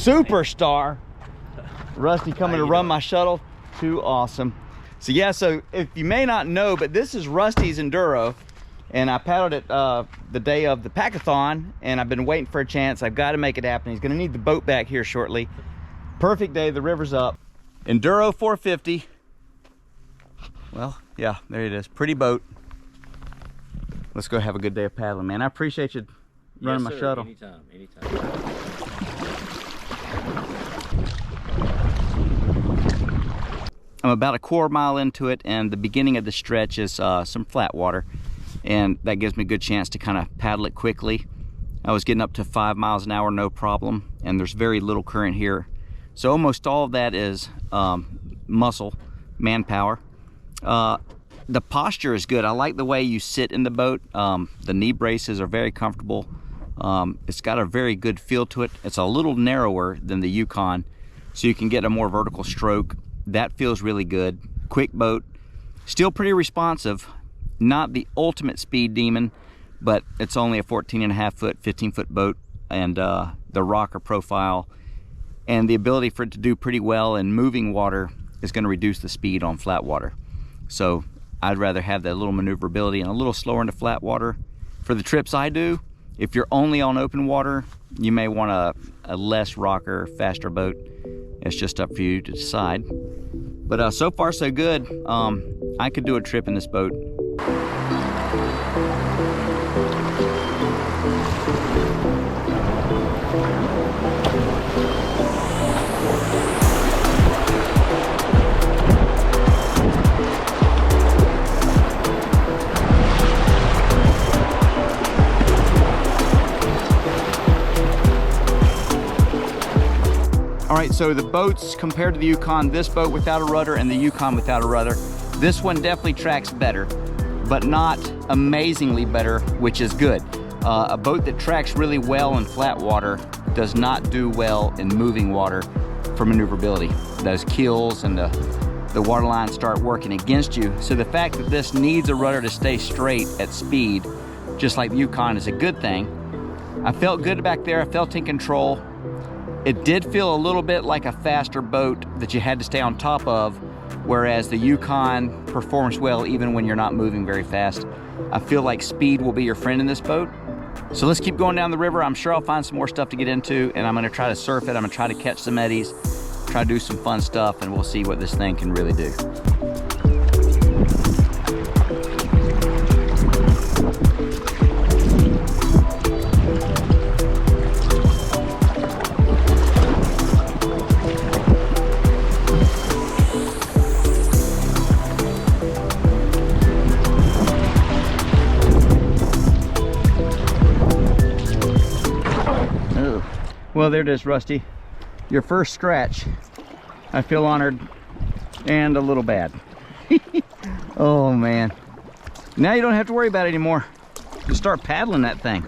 superstar. Rusty coming to run my shuttle. Too awesome. So yeah, so if you may not know, but this is Rusty's Enduro, and I paddled it the day of the Packathon, and I've been waiting for a chance. I've got to make it happen. He's gonna need the boat back here shortly. Perfect day, the river's up. Enduro 450. Well, yeah, there it is. Pretty boat. Let's go have a good day of paddling, man. I appreciate you running my shuttle. Anytime. I'm about a quarter mile into it, and the beginning of the stretch is some flat water, and that gives me a good chance to kind of paddle it quickly. I was getting up to 5 miles an hour, no problem, and there's very little current here. So almost all of that is muscle, manpower. The posture is good. I like the way you sit in the boat. The knee braces are very comfortable. It's got a very good feel to it. It's a little narrower than the Yukon, so you can get a more vertical stroke. That feels really good. Quick boat, still pretty responsive. Not the ultimate speed demon, but it's only a 14.5 foot, 15 foot boat, and the rocker profile and the ability for it to do pretty well in moving water is going to reduce the speed on flat water. So I'd rather have that little maneuverability and a little slower into flat water. For the trips I do, if you're only on open water, you may want a less rocker, faster boat. It's just up for you to decide. But so far so good. I could do a trip in this boat. All right, so the boats compared to the Yukon, this boat without a rudder and the Yukon without a rudder, this one definitely tracks better, but not amazingly better, which is good. A boat that tracks really well in flat water does not do well in moving water for maneuverability. Those keels and the water lines start working against you. So the fact that this needs a rudder to stay straight at speed, just like the Yukon, is a good thing. I felt good back there. I felt in control. It did feel a little bit like a faster boat that you had to stay on top of, whereas the Yukon performs well even when you're not moving very fast. I feel like speed will be your friend in this boat. So let's keep going down the river. I'm sure I'll find some more stuff to get into, and I'm gonna try to surf it. I'm gonna try to catch some eddies, try to do some fun stuff, and we'll see what this thing can really do. Well, there it is, Rusty. Your first scratch. I feel honored and a little bad. Oh man. Now you don't have to worry about it anymore. You start paddling that thing.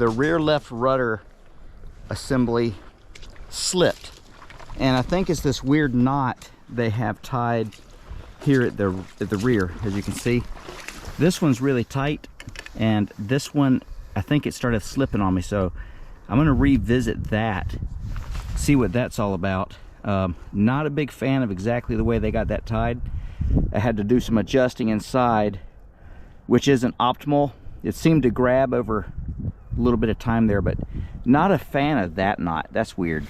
the rear left rudder assembly slipped. And I think it's this weird knot they have tied here at the rear, as you can see. This one's really tight, and this one, I think it started slipping on me, so I'm gonna revisit that, see what that's all about. Not a big fan of exactly the way they got that tied. I had to do some adjusting inside, which isn't optimal. It seemed to grab over a little bit of time there, but not a fan of that knot. That's weird.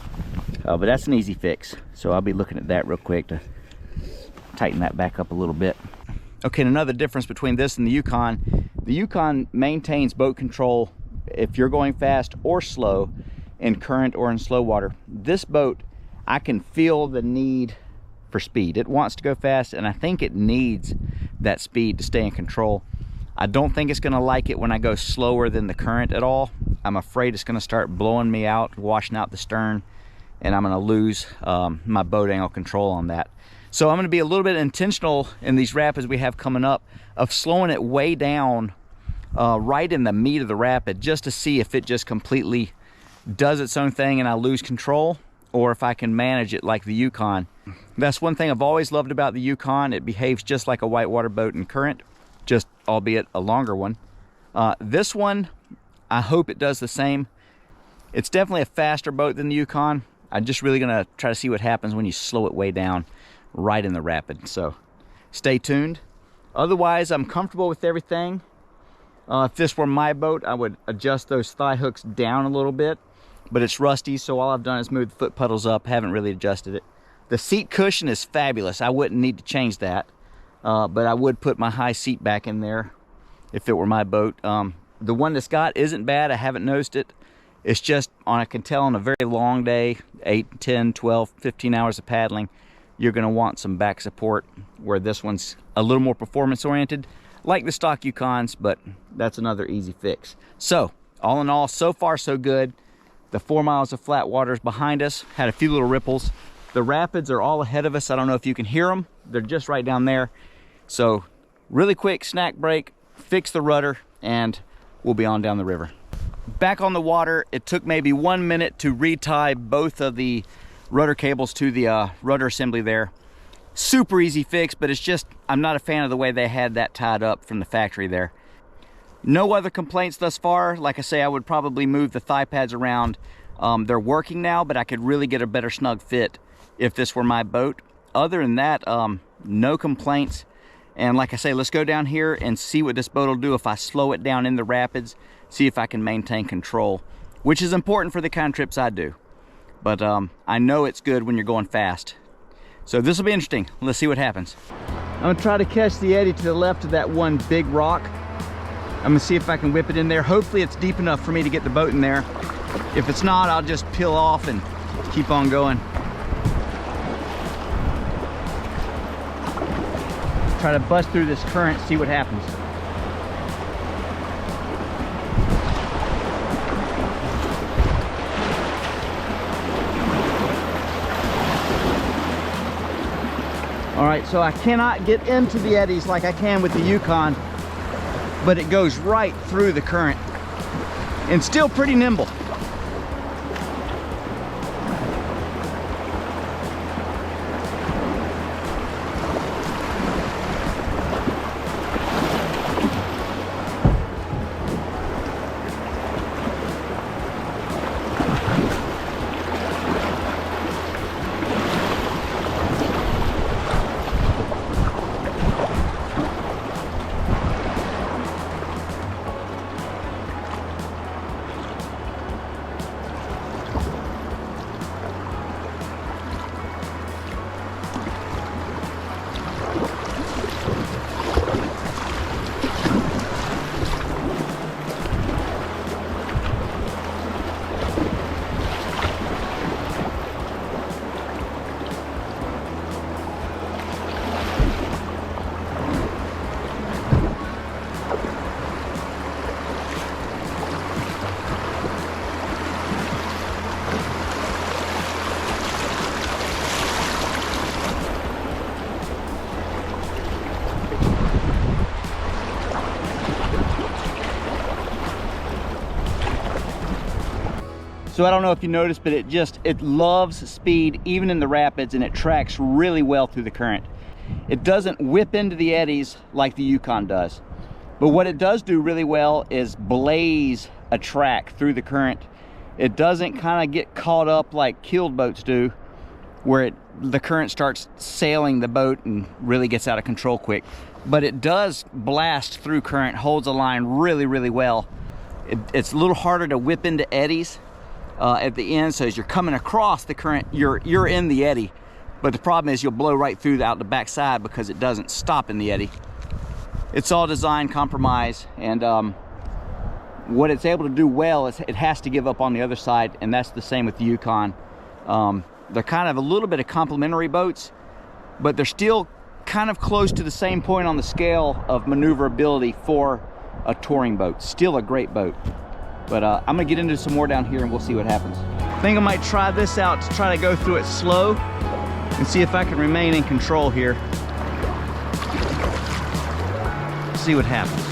But that's an easy fix. So I'll be looking at that real quick to tighten that back up a little bit. Okay, and another difference between this and the Yukon maintains boat control if you're going fast or slow in current or in slow water. This boat, I can feel the need for speed. It wants to go fast, and I think it needs that speed to stay in control. I don't think it's gonna like it when I go slower than the current at all. I'm afraid it's gonna start blowing me out, washing out the stern, and I'm gonna lose my boat angle control on that. So I'm gonna be a little bit intentional in these rapids we have coming up of slowing it way down right in the meat of the rapid, just to see if it just completely does its own thing and I lose control, or if I can manage it like the Yukon. That's one thing I've always loved about the Yukon. It behaves just like a whitewater boat in current, just albeit a longer one. This one, I hope it does the same. It's definitely a faster boat than the Yukon. I'm just really gonna try to see what happens when you slow it way down right in the rapid. So stay tuned. Otherwise, I'm comfortable with everything. If this were my boat, I would adjust those thigh hooks down a little bit, but it's rusty, so all I've done is move the foot pedals up, haven't really adjusted it. The seat cushion is fabulous. I wouldn't need to change that, but I would put my high seat back in there if it were my boat. The one that's got isn't bad. I haven't noticed it. It's just, I can tell on a very long day, 8, 10, 12, 15 hours of paddling, you're gonna want some back support, where this one's a little more performance oriented, like the stock Yukons, but that's another easy fix. So, all in all, so far so good. The 4 miles of flat water is behind us, had a few little ripples. The rapids are all ahead of us. I don't know if you can hear them. They're just right down there. So, really quick snack break, fix the rudder, and we'll be on down the river. Back on the water, it took maybe 1 minute to retie both of the rudder cables to the rudder assembly there. Super easy fix, but it's just, I'm not a fan of the way they had that tied up from the factory there. No other complaints thus far. Like I say, I would probably move the thigh pads around. They're working now, but I could really get a better snug fit if this were my boat. Other than that, no complaints. And like I say, let's go down here and see what this boat will do if I slow it down in the rapids, see if I can maintain control, which is important for the kind of trips I do. But I know it's good when you're going fast. So this will be interesting. Let's see what happens. I'm gonna try to catch the eddy to the left of that one big rock. I'm gonna see if I can whip it in there. Hopefully it's deep enough for me to get the boat in there. If it's not, I'll just peel off and keep on going. Try to bust through this current, see what happens. All right, so I cannot get into the eddies like I can with the Yukon, but it goes right through the current and still pretty nimble. So I don't know if you noticed, but it loves speed even in the rapids, and it tracks really well through the current. It doesn't whip into the eddies like the Yukon does, but what it does do really well is blaze a track through the current. It doesn't kind of get caught up like keeled boats do, where the current starts sailing the boat and really gets out of control quick. But it does blast through current, holds a line really, really well. It's a little harder to whip into eddies at the end, so as you're coming across the current, you're in the eddy. But the problem is you'll blow right through out the backside because it doesn't stop in the eddy. It's all design compromise, and what it's able to do well is it has to give up on the other side, and that's the same with the Yukon. They're kind of a little bit of complementary boats, but they're still kind of close to the same point on the scale of maneuverability for a touring boat. Still a great boat. But I'm gonna get into some more down here and we'll see what happens. I think I might try this out to try to go through it slow and see if I can remain in control here. See what happens.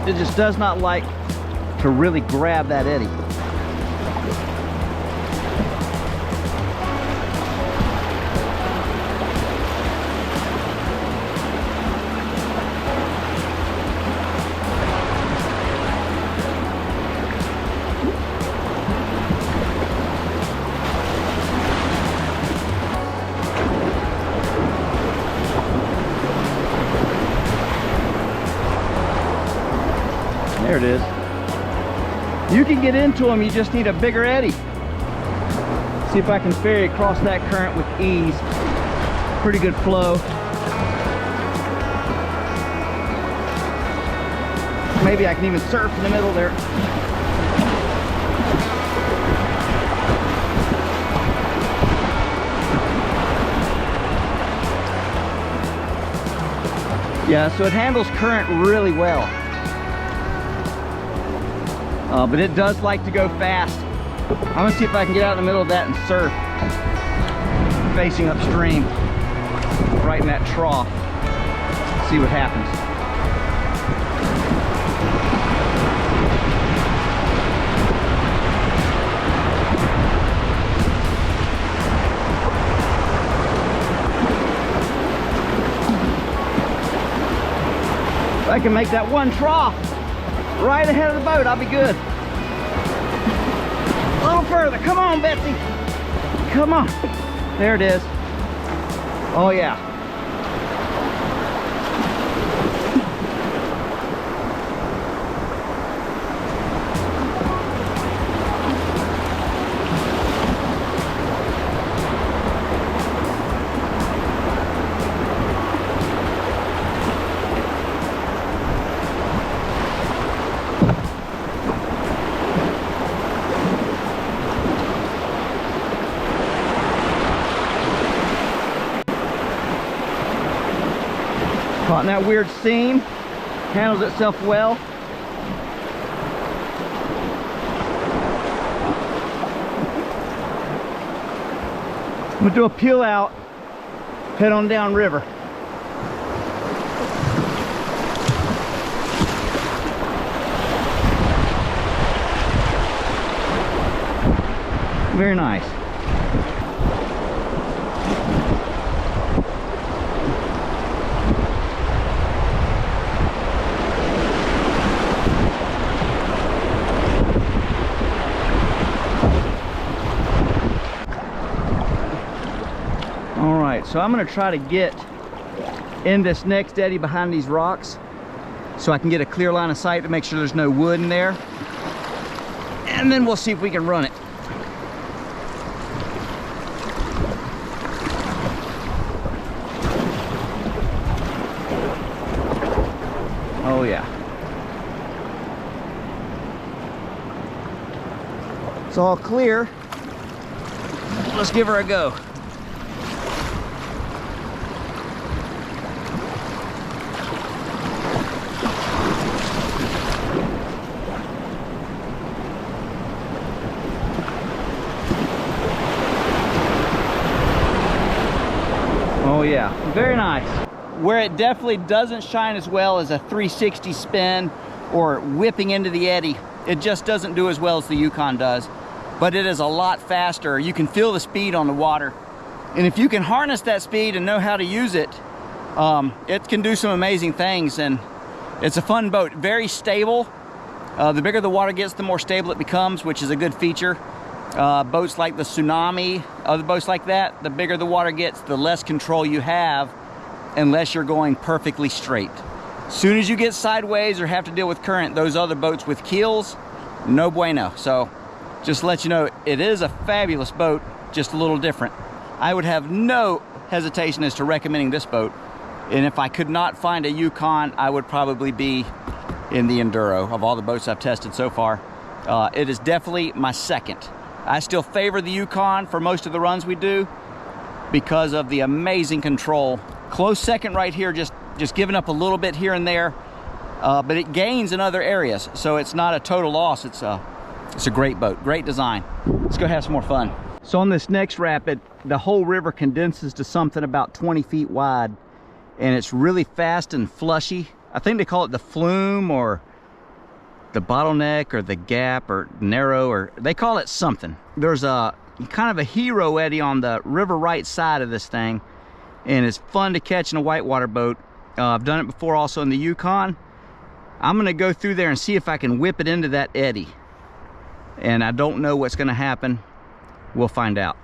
It just does not like to really grab that eddy. There it is. You can get into them, you just need a bigger eddy. See if I can ferry across that current with ease. Pretty good flow. Maybe I can even surf in the middle there. Yeah, so it handles current really well. But it does like to go fast. I'm gonna see if I can get out in the middle of that and surf, facing upstream, right in that trough. See what happens. If I can make that one trough right ahead of the boat, I'll be good. A little further. Come on, Betsy. Come on. There it is. Oh, yeah. Caught in that weird seam, handles itself well. I'm gonna do a peel out, head on down river. Very nice. So I'm going to try to get in this next eddy behind these rocks so I can get a clear line of sight to make sure there's no wood in there, and then we'll see if we can run it. Oh yeah. It's all clear. Let's give her a go. Oh yeah, very nice. Where it definitely doesn't shine as well as a 360 spin or whipping into the eddy. It just doesn't do as well as the Yukon does, but it is a lot faster. You can feel the speed on the water. And if you can harness that speed and know how to use it, it can do some amazing things. And it's a fun boat, very stable. The bigger the water gets, the more stable it becomes, which is a good feature. Boats like the Tsunami, other boats like that, the bigger the water gets, the less control you have unless you're going perfectly straight. Soon as you get sideways or have to deal with current, those other boats with keels, no bueno. So just to let you know, it is a fabulous boat, just a little different. I would have no hesitation as to recommending this boat. And if I could not find a Yukon, I would probably be in the Enduro of all the boats I've tested so far. It is definitely my second. I still favor the Yukon for most of the runs we do because of the amazing control. Close second right here, just giving up a little bit here and there, but it gains in other areas, so it's not a total loss. It's a great boat, great design. Let's go have some more fun. So on this next rapid, the whole river condenses to something about 20 feet wide, and it's really fast and flushy. I think they call it the flume or the bottleneck or the gap or narrow, or they call it something. There's a kind of a hero eddy on the river right side of this thing, and it's fun to catch in a whitewater boat. I've done it before also in the Yukon. I'm gonna go through there and see if I can whip it into that eddy, and I don't know what's gonna happen. We'll find out.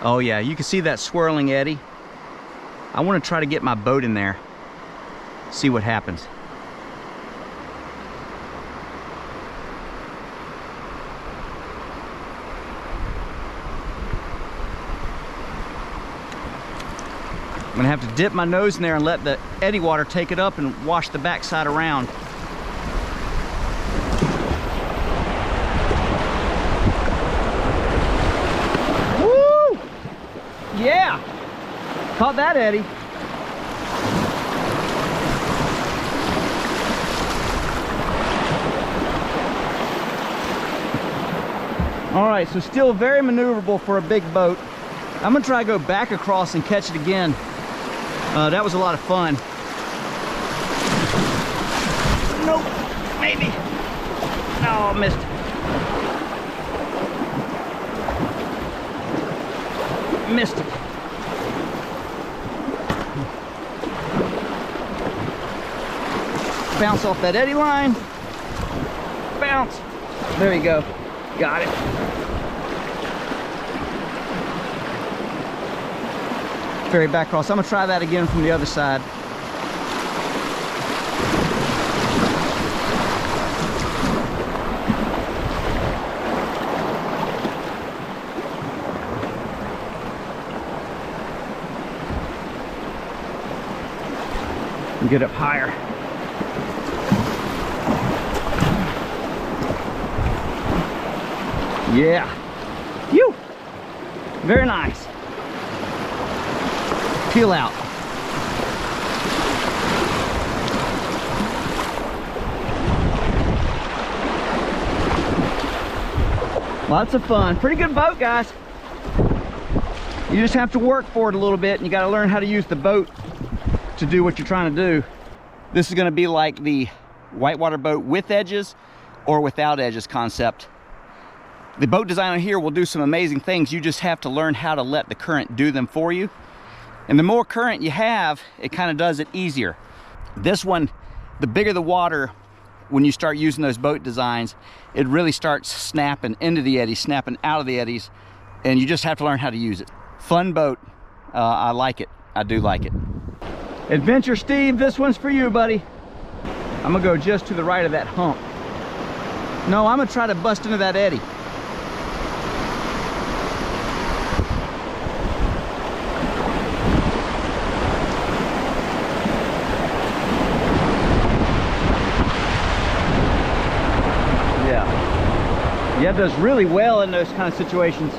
Oh yeah, you can see that swirling eddy. I want to try to get my boat in there, see what happens. I'm gonna have to dip my nose in there and let the eddy water take it up and wash the backside around. Woo! Yeah! Caught that eddy. All right, so still very maneuverable for a big boat. I'm gonna try to go back across and catch it again. That was a lot of fun. Nope, maybe. No, I missed. Missed it. Bounce off that eddy line. Bounce. There you go. Got it. Ferry back across. I'm gonna try that again from the other side. And get up higher. Yeah. Phew. Very nice. Peel out. Lots of fun. Pretty good boat, guys. You just have to work for it a little bit, and you got to learn how to use the boat to do what you're trying to do. This is going to be like the whitewater boat with edges or without edges concept. The boat designer here will do some amazing things. You just have to learn how to let the current do them for you. And the more current you have, it kind of does it easier. This one, the bigger the water, when you start using those boat designs, it really starts snapping into the eddies, snapping out of the eddies, and you just have to learn how to use it. Fun boat. I like it. I do like it. Adventure Steve, this one's for you, buddy. I'm gonna go just to the right of that hump. No, I'm gonna try to bust into that eddy. Yeah, it does really well in those kind of situations.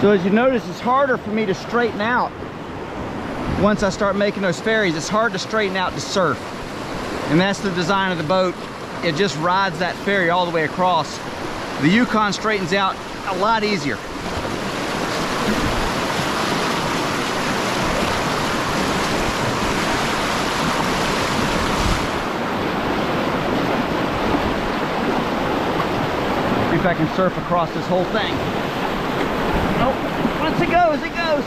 So as you notice, it's harder for me to straighten out. Once I start making those ferries, it's hard to straighten out to surf. And that's the design of the boat. It just rides that ferry all the way across. The Yukon straightens out a lot easier. See if I can surf across this whole thing. Nope. Once it goes, it goes.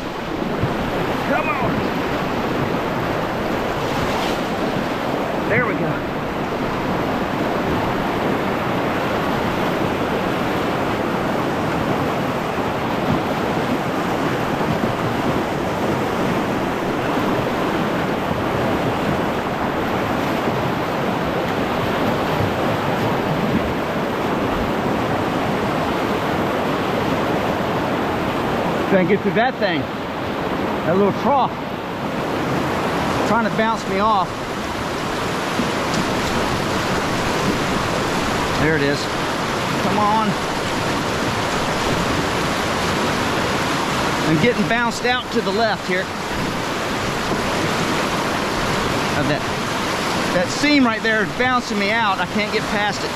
Come on. There we go. Trying to get through that thing, that little trough, trying to bounce me off. There it is. Come on. I'm getting bounced out to the left here. That seam right there is bouncing me out. I can't get past it.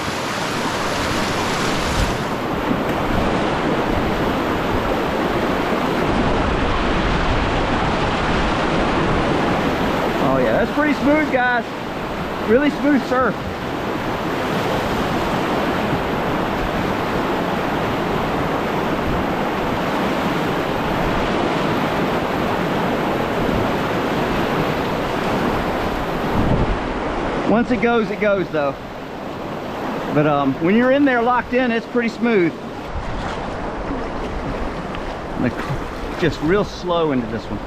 Oh yeah, that's pretty smooth, guys. Really smooth surf. Once it goes though. But when you're in there locked in, it's pretty smooth. Just real slow into this one.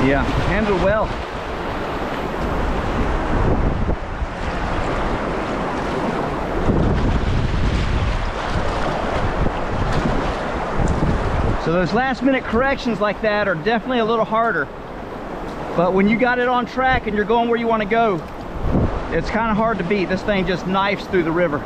Yeah, handled well. So those last minute corrections like that are definitely a little harder. But when you got it on track and you're going where you want to go, it's kind of hard to beat. This thing just knifes through the river.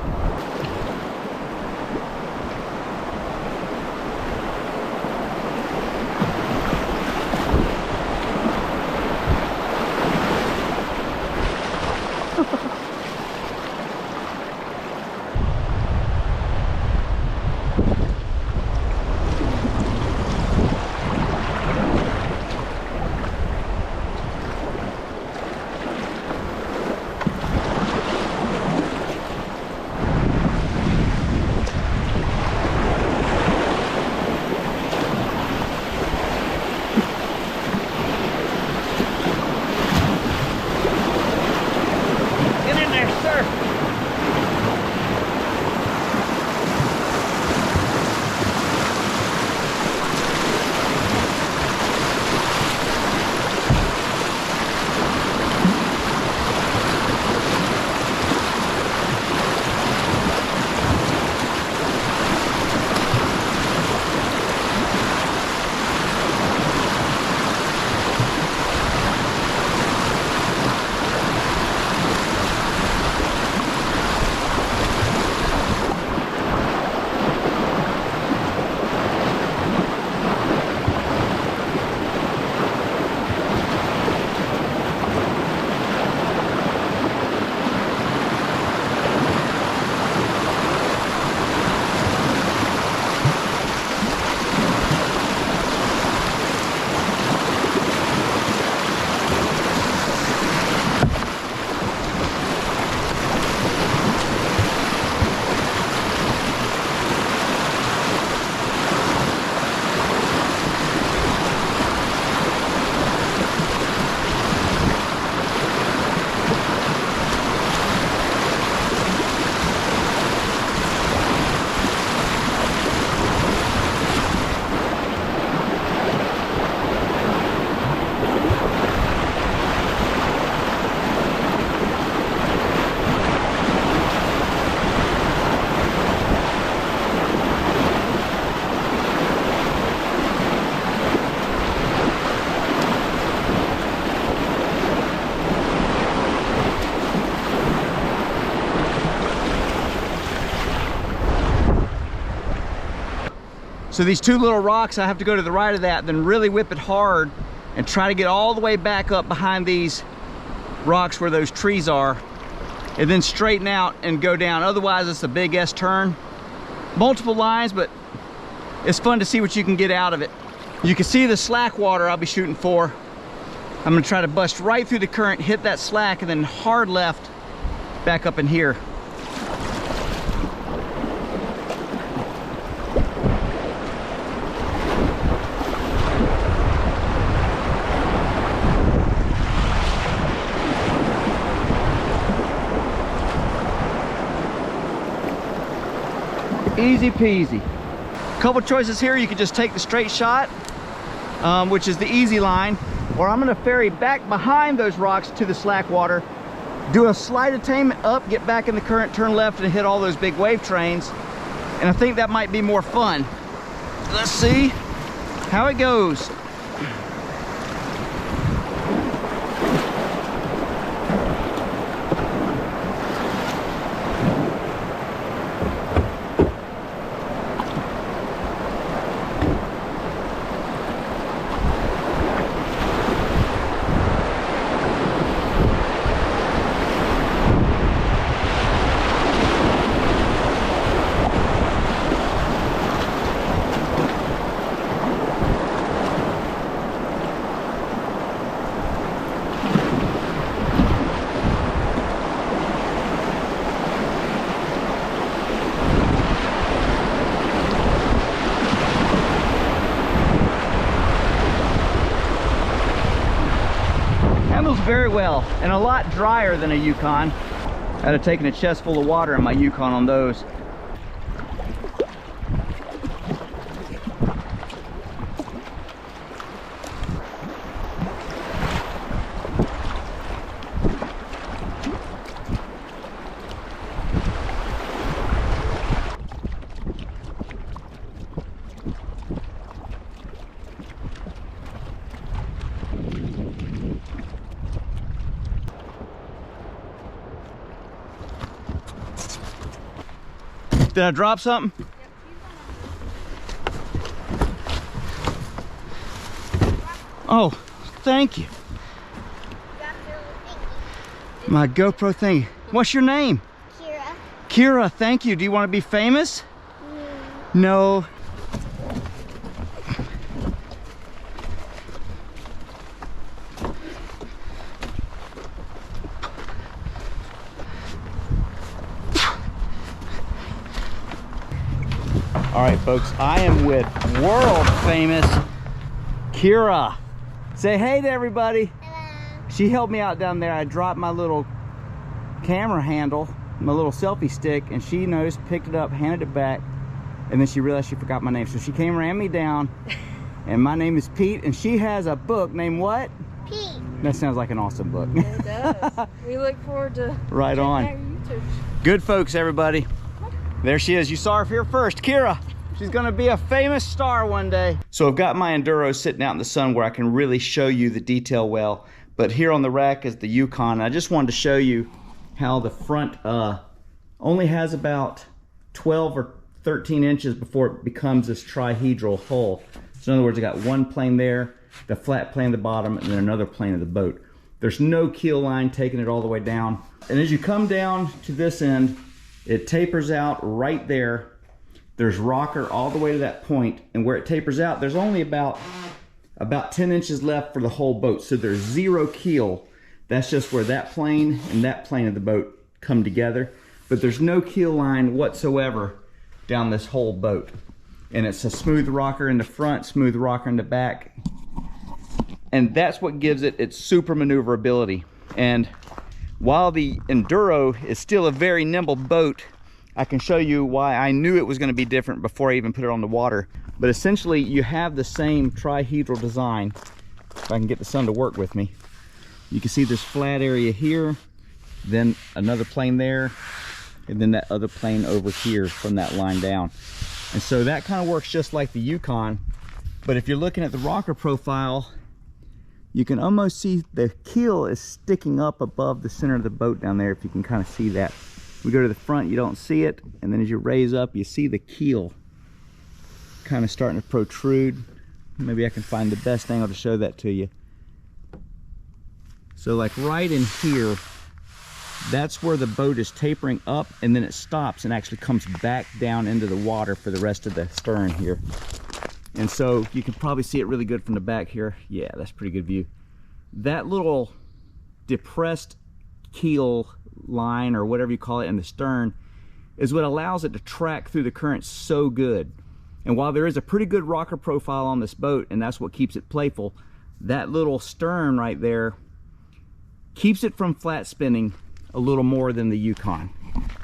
So these two little rocks, I have to go to the right of that, then really whip it hard and try to get all the way back up behind these rocks where those trees are, and then straighten out and go down. Otherwise, it's a big S turn. Multiple lines, but it's fun to see what you can get out of it. You can see the slack water I'll be shooting for. I'm gonna try to bust right through the current, hit that slack, and then hard left back up in here. Easy peasy. Couple choices here. You could just take the straight shot, which is the easy line, or I'm gonna ferry back behind those rocks to the slack water, do a slight attainment up, get back in the current, turn left, and hit all those big wave trains. And I think that might be more fun. Let's see how it goes. Very well, and a lot drier than a Yukon. I'd have taken a chest full of water in my Yukon on those. Did I drop something? Oh, thank you. My GoPro thingy. What's your name? Kira. Kira, thank you. Do you want to be famous? No. All right, folks, I am with world famous Kira. Say hey to everybody. Hello. She helped me out down there. I dropped my little camera handle, my little selfie stick, and she noticed, picked it up, handed it back, and then she realized she forgot my name. So she came, ran me down, and my name is Pete, and she has a book named what? Pete. That sounds like an awesome book. It does. We look forward to right on. YouTube. Good folks, everybody. There she is. You saw her here first, Kira. She's gonna be a famous star one day. So I've got my Enduro sitting out in the sun where I can really show you the detail well. But here on the rack is the Yukon. I just wanted to show you how the front only has about 12 or 13 inches before it becomes this trihedral hull. So in other words, I got one plane there, the flat plane at the bottom, and then another plane of the boat. There's no keel line taking it all the way down. And as you come down to this end, it tapers out right there. There's rocker all the way to that point, and where it tapers out, there's only about 10 inches left for the whole boat. So there's zero keel. That's just where that plane and that plane of the boat come together. But there's no keel line whatsoever down this whole boat. And it's a smooth rocker in the front, smooth rocker in the back. And that's what gives it its super maneuverability. And while the Enduro is still a very nimble boat, I can show you why I knew it was going to be different before I even put it on the water. But essentially, you have the same trihedral design. If I can get the sun to work with me. You can see this flat area here, then another plane there, and then that other plane over here from that line down. And so that kind of works just like the Yukon. But if you're looking at the rocker profile, you can almost see the keel is sticking up above the center of the boat down there, if you can kind of see that. We go to the front, you don't see it, and then as you raise up, you see the keel kind of starting to protrude. Maybe I can find the best angle to show that to you. So like right in here, that's where the boat is tapering up, and then it stops and actually comes back down into the water for the rest of the stern here. And so you can probably see it really good from the back here. Yeah, that's a pretty good view. That little depressed keel line, or whatever you call it, in the stern is what allows it to track through the current so good. And while there is a pretty good rocker profile on this boat, and that's what keeps it playful, that little stern right there keeps it from flat spinning a little more than the Yukon.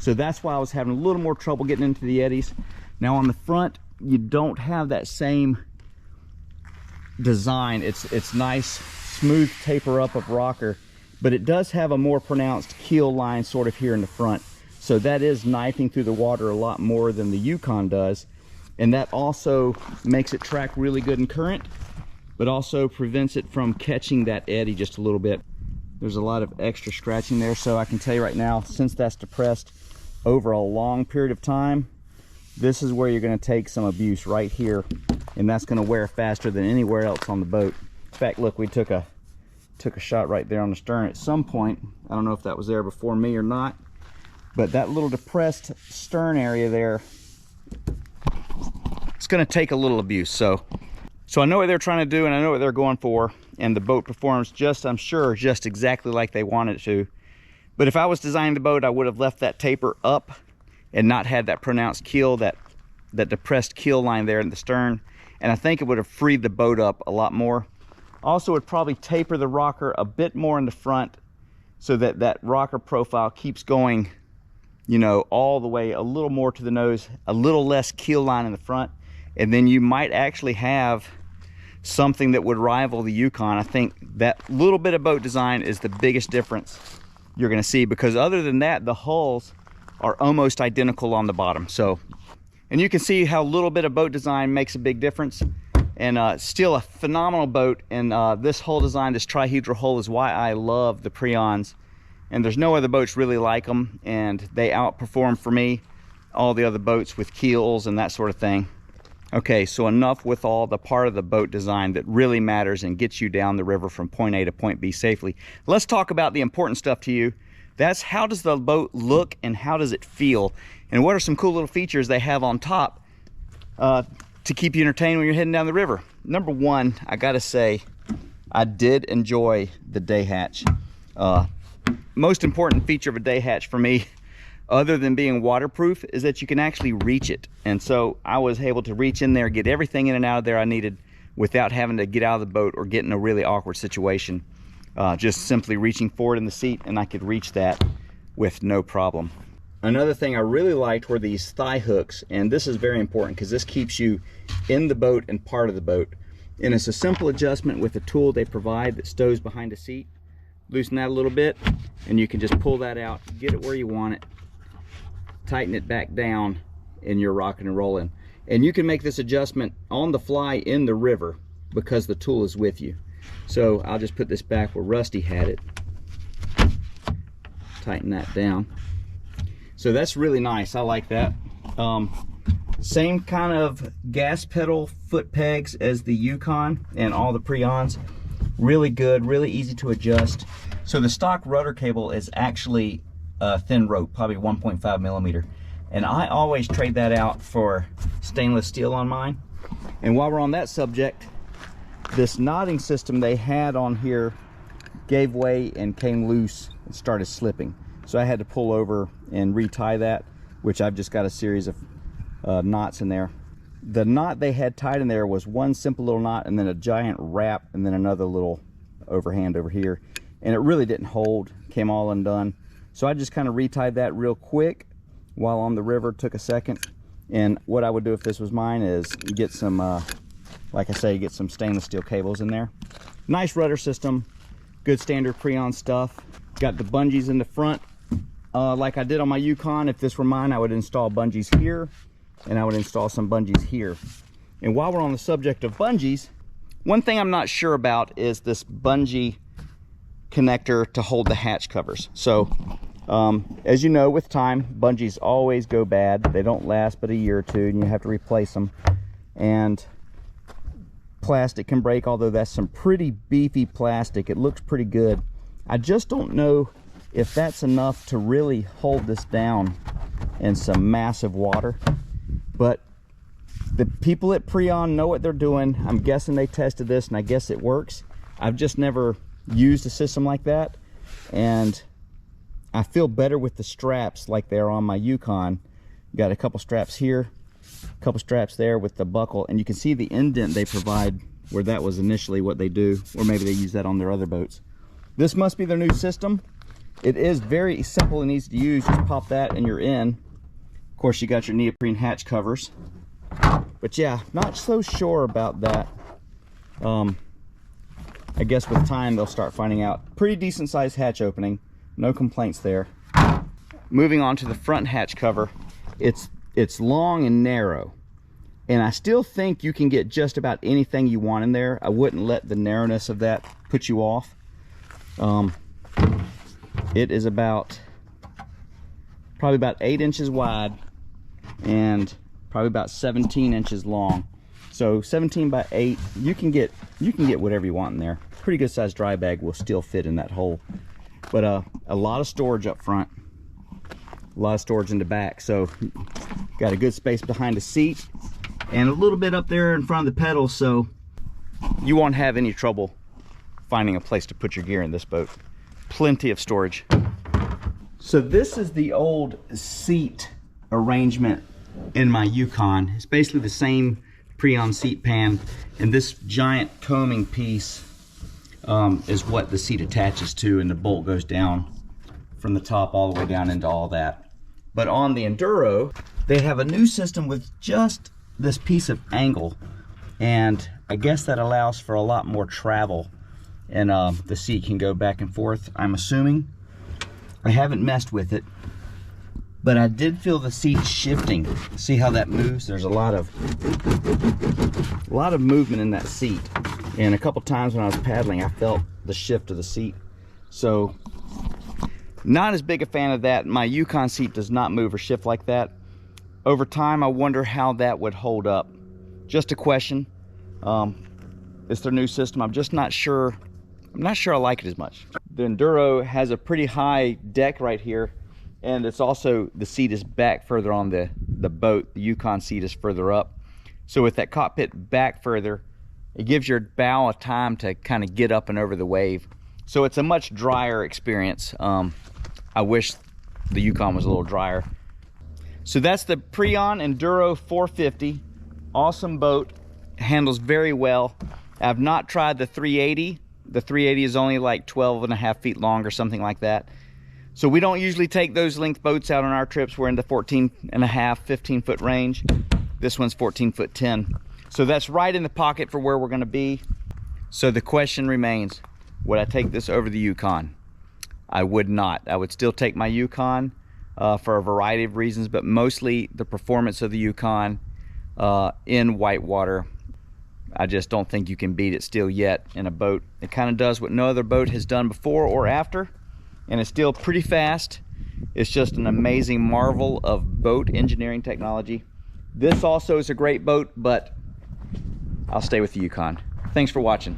So that's why I was having a little more trouble getting into the eddies. Now on the front, you don't have that same design. It's nice, smooth taper up of rocker, but it does have a more pronounced keel line sort of here in the front. So that is knifing through the water a lot more than the Yukon does. And that also makes it track really good in current, but also prevents it from catching that eddy just a little bit. There's a lot of extra scratching there, so I can tell you right now, since that's depressed over a long period of time, this is where you're going to take some abuse right here, and that's going to wear faster than anywhere else on the boat. In fact, look, we took a shot right there on the stern at some point. I don't know if that was there before me or not, but that little depressed stern area there, it's going to take a little abuse. So I know what they're trying to do, and I know what they're going for, and the boat performs just, I'm sure, just exactly like they want it to. But if I was designing the boat, I would have left that taper up and not had that pronounced keel, that depressed keel line there in the stern, and I think it would have freed the boat up a lot more. Also, it would probably taper the rocker a bit more in the front, so that that rocker profile keeps going, you know, all the way a little more to the nose, a little less keel line in the front, and then you might actually have something that would rival the Yukon. I think that little bit of boat design is the biggest difference you're going to see, because other than that, the hulls are almost identical on the bottom. So, and you can see how a little bit of boat design makes a big difference. And still a phenomenal boat. And this hull design, this trihedral hull, is why I love the Prijons. And there's no other boats really like them, and they outperform, for me, all the other boats with keels and that sort of thing. Okay, so enough with all the part of the boat design that really matters and gets you down the river from point A to point B safely. Let's talk about the important stuff to you. That's how does the boat look and how does it feel? And what are some cool little features they have on top to keep you entertained when you're heading down the river? Number one, I gotta say, I did enjoy the day hatch. Most important feature of a day hatch for me, other than being waterproof, is that you can actually reach it. And so I was able to reach in there, get everything in and out of there I needed without having to get out of the boat or get in a really awkward situation. Just simply reaching forward in the seat, and I could reach that with no problem. Another thing I really liked were these thigh hooks, and this is very important because this keeps you in the boat and part of the boat. And it's a simple adjustment with a tool they provide that stows behind the seat. Loosen that a little bit, and you can just pull that out, get it where you want it, tighten it back down, and you're rocking and rolling. And you can make this adjustment on the fly in the river because the tool is with you. So I'll just put this back where Rusty had it, tighten that down. So that's really nice, I like that. Same kind of gas pedal foot pegs as the Yukon and all the Prijons. Really good, really easy to adjust. So the stock rudder cable is actually a thin rope, probably 1.5 millimeter. And I always trade that out for stainless steel on mine. And while we're on that subject, this knotting system they had on here gave way and came loose and started slipping. So I had to pull over and retie that, which I've just got a series of knots in there. The knot they had tied in there was one simple little knot and then a giant wrap and then another little overhand over here. And it really didn't hold, came all undone. So I just kind of retied that real quick while on the river, took a second. And what I would do if this was mine is get some, like I say, get some stainless steel cables in there. Nice rudder system, good standard Prijon stuff. Got the bungees in the front. Like I did on my Yukon, if this were mine, I would install bungees here, and I would install some bungees here. And while we're on the subject of bungees, one thing I'm not sure about is this bungee connector to hold the hatch covers. So, as you know, with time, bungees always go bad. They don't last but a year or two, and you have to replace them. and plastic can break, although that's some pretty beefy plastic. It looks pretty good. I just don't know if that's enough to really hold this down in some massive water, but the people at Prijon know what they're doing. I'm guessing they tested this, and I guess it works. I've just never used a system like that, and I feel better with the straps like they are on my Yukon. Got a couple straps here, a couple straps there with the buckle, and you can see the indent they provide where that was initially what they do, or maybe they use that on their other boats. This must be their new system. It is very simple and easy to use. Just pop that and you're in. Of course, you got your neoprene hatch covers. But yeah, not so sure about that. I guess with time they'll start finding out. Pretty decent sized hatch opening. No complaints there. Moving on to the front hatch cover. It's long and narrow. And I still think you can get just about anything you want in there. I wouldn't let the narrowness of that put you off. It is probably about 8 inches wide and probably about 17 inches long. So 17 by 8, you can get whatever you want in there. Pretty good sized dry bag will still fit in that hole. But a lot of storage up front, a lot of storage in the back. So got a good space behind the seat and a little bit up there in front of the pedals, so you won't have any trouble finding a place to put your gear in this boat. Plenty of storage. So this is the old seat arrangement in my Yukon. It's basically the same Prijon seat pan, and this giant combing piece is what the seat attaches to, and the bolt goes down from the top all the way down into all that. But on the Enduro, they have a new system with just this piece of angle, and I guess that allows for a lot more travel, and the seat can go back and forth, I'm assuming. I haven't messed with it, but I did feel the seat shifting. See how that moves? There's a lot of movement in that seat, and a couple times when I was paddling I felt the shift of the seat. So not as big a fan of that. My Yukon seat does not move or shift like that. Over time I wonder how that would hold up. Just a question. It's their new system. I'm just not sure. I'm not sure I like it as much. The Enduro has a pretty high deck right here, and it's also, the seat is back further on the boat. The Yukon seat is further up. So with that cockpit back further, it gives your bow a time to kind of get up and over the wave. So it's a much drier experience. I wish the Yukon was a little drier. So that's the Prijon Enduro 450. Awesome boat, handles very well. I've not tried the 380. The 380 is only like 12.5 feet long or something like that. So we don't usually take those length boats out on our trips. We're in the 14.5, 15 foot range. This one's 14 foot 10. So that's right in the pocket for where we're gonna be. So the question remains, would I take this over the Yukon? I would not. I would still take my Yukon for a variety of reasons, but mostly the performance of the Yukon in Whitewater. I just don't think you can beat it still yet in a boat. It kind of does what no other boat has done before or after, and it's still pretty fast. It's just an amazing marvel of boat engineering technology. This also is a great boat, but I'll stay with the Yukon. Thanks for watching.